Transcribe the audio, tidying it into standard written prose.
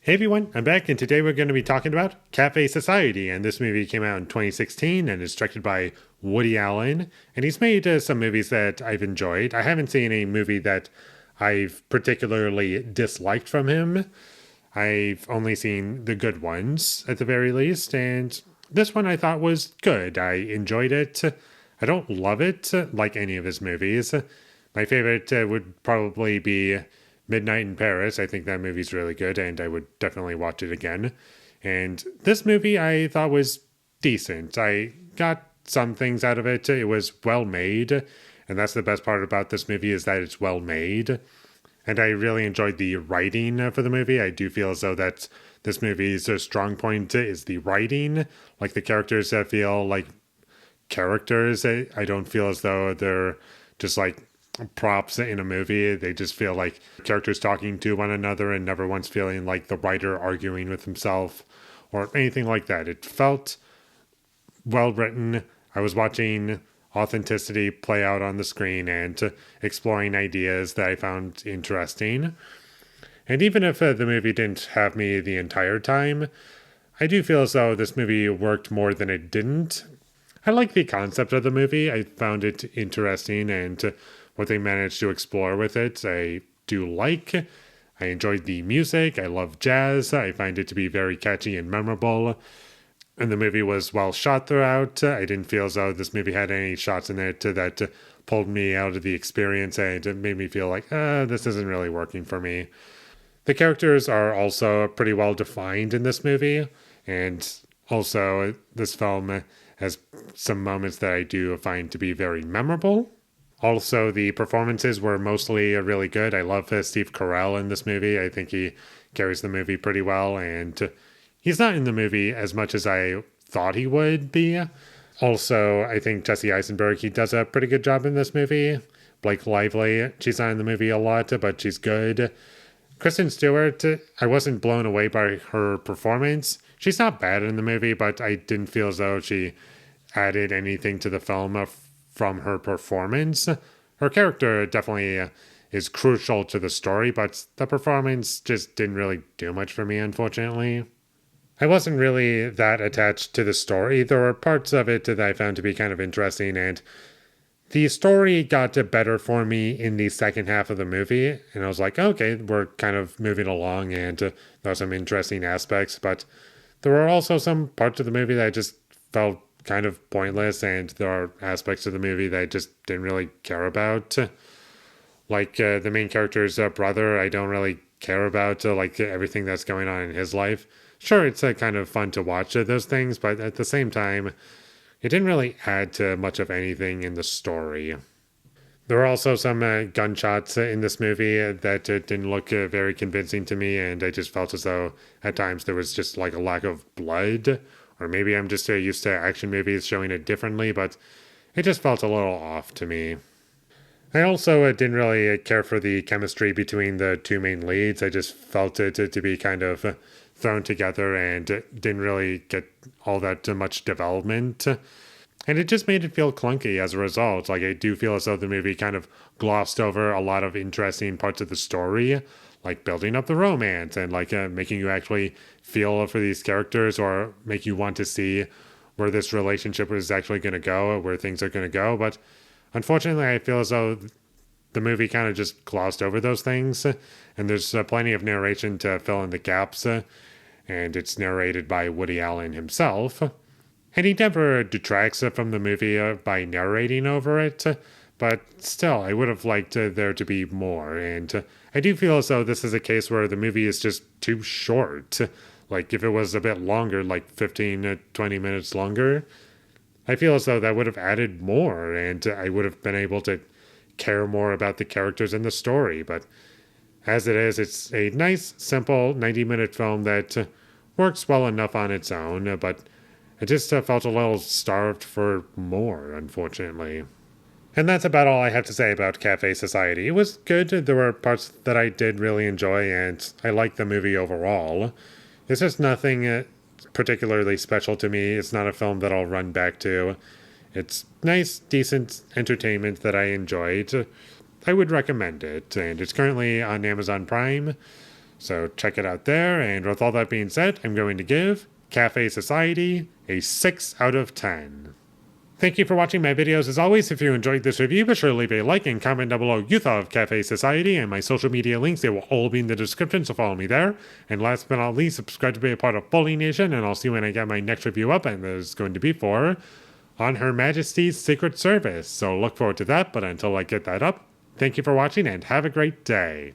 Hey everyone, I'm back, and today we're going to be talking about Cafe Society. And this movie came out in 2016 and is directed by Woody Allen. And he's made some movies that I've enjoyed. I haven't seen a movie that I've particularly disliked from him. I've only seen the good ones at the very least. And this one I thought was good. I enjoyed it. I don't love it like any of his movies. My favorite would probably be Midnight in Paris. I think that movie's really good, and I would definitely watch it again. And this movie I thought was decent. I got some things out of it. It was well made, and that's the best part about this movie is that it's well made. And I really enjoyed the writing for the movie. I do feel as though that this movie's strong point is the writing. Like the characters feel like characters. I don't feel as though they're just like props in a movie. They just feel like characters talking to one another and never once feeling like the writer arguing with himself or anything like that. It felt well written. I was watching authenticity play out on the screen and exploring ideas that I found interesting. And even if the movie didn't have me the entire time, I do feel as though this movie worked more than it didn't. I like the concept of the movie. I found it interesting and what they managed to explore with it, I do like. I enjoyed the music. I love jazz. I find it to be very catchy and memorable. And the movie was well shot throughout. I didn't feel as though this movie had any shots in it that pulled me out of the experience and it made me feel like, this isn't really working for me. The characters are also pretty well defined in this movie. And also, this film has some moments that I do find to be very memorable. Also, the performances were mostly really good. I love Steve Carell in this movie. I think he carries the movie pretty well, and he's not in the movie as much as I thought he would be. Also, I think Jesse Eisenberg, he does a pretty good job in this movie. Blake Lively, she's not in the movie a lot, but she's good. Kristen Stewart, I wasn't blown away by her performance. She's not bad in the movie, but I didn't feel as though she added anything to the film from her performance. Her character definitely is crucial to the story, but the performance just didn't really do much for me, unfortunately. I wasn't really that attached to the story. There were parts of it that I found to be kind of interesting, and the story got better for me in the second half of the movie, and I was like, okay, we're kind of moving along, and there are some interesting aspects, but there were also some parts of the movie that I just felt kind of pointless, and there are aspects of the movie that I just didn't really care about. Like the main character's brother, I don't really care about like everything that's going on in his life. Sure, it's kind of fun to watch those things, but at the same time, it didn't really add to much of anything in the story. There were also some gunshots in this movie that didn't look very convincing to me, and I just felt as though at times there was just like a lack of blood. Or maybe I'm just used to action movies showing it differently, but it just felt a little off to me. I also didn't really care for the chemistry between the two main leads. I just felt it to be kind of thrown together and didn't really get all that much development. And it just made it feel clunky as a result. Like, I do feel as though the movie kind of glossed over a lot of interesting parts of the story, like building up the romance and like making you actually feel for these characters or make you want to see where this relationship is actually going to go, where things are going to go. But unfortunately, I feel as though the movie kind of just glossed over those things. And there's plenty of narration to fill in the gaps. And it's narrated by Woody Allen himself. And he never detracts from the movie by narrating over it, but still, I would have liked there to be more. And I do feel as though this is a case where the movie is just too short. Like, if it was a bit longer, like 15 to 20 minutes longer, I feel as though that would have added more, and I would have been able to care more about the characters and the story. But as it is, it's a nice, simple 90-minute film that works well enough on its own, but I just felt a little starved for more, unfortunately. And that's about all I have to say about Cafe Society. It was good. There were parts that I did really enjoy, and I liked the movie overall. It's just nothing particularly special to me. It's not a film that I'll run back to. It's nice, decent entertainment that I enjoyed. I would recommend it, and it's currently on Amazon Prime. So check it out there. And with all that being said, I'm going to give Cafe Society a 6 out of 10. Thank you for watching my videos. As always, if you enjoyed this review, be sure to leave a like and comment down below what you thought of Cafe Society, and my social media links, they will all be in the description, so follow me there. And last but not least, subscribe to be a part of Foley Nation, and I'll see you when I get my next review up, and there's going to be for On Her Majesty's Secret Service. So look forward to that, but until I get that up, thank you for watching and have a great day.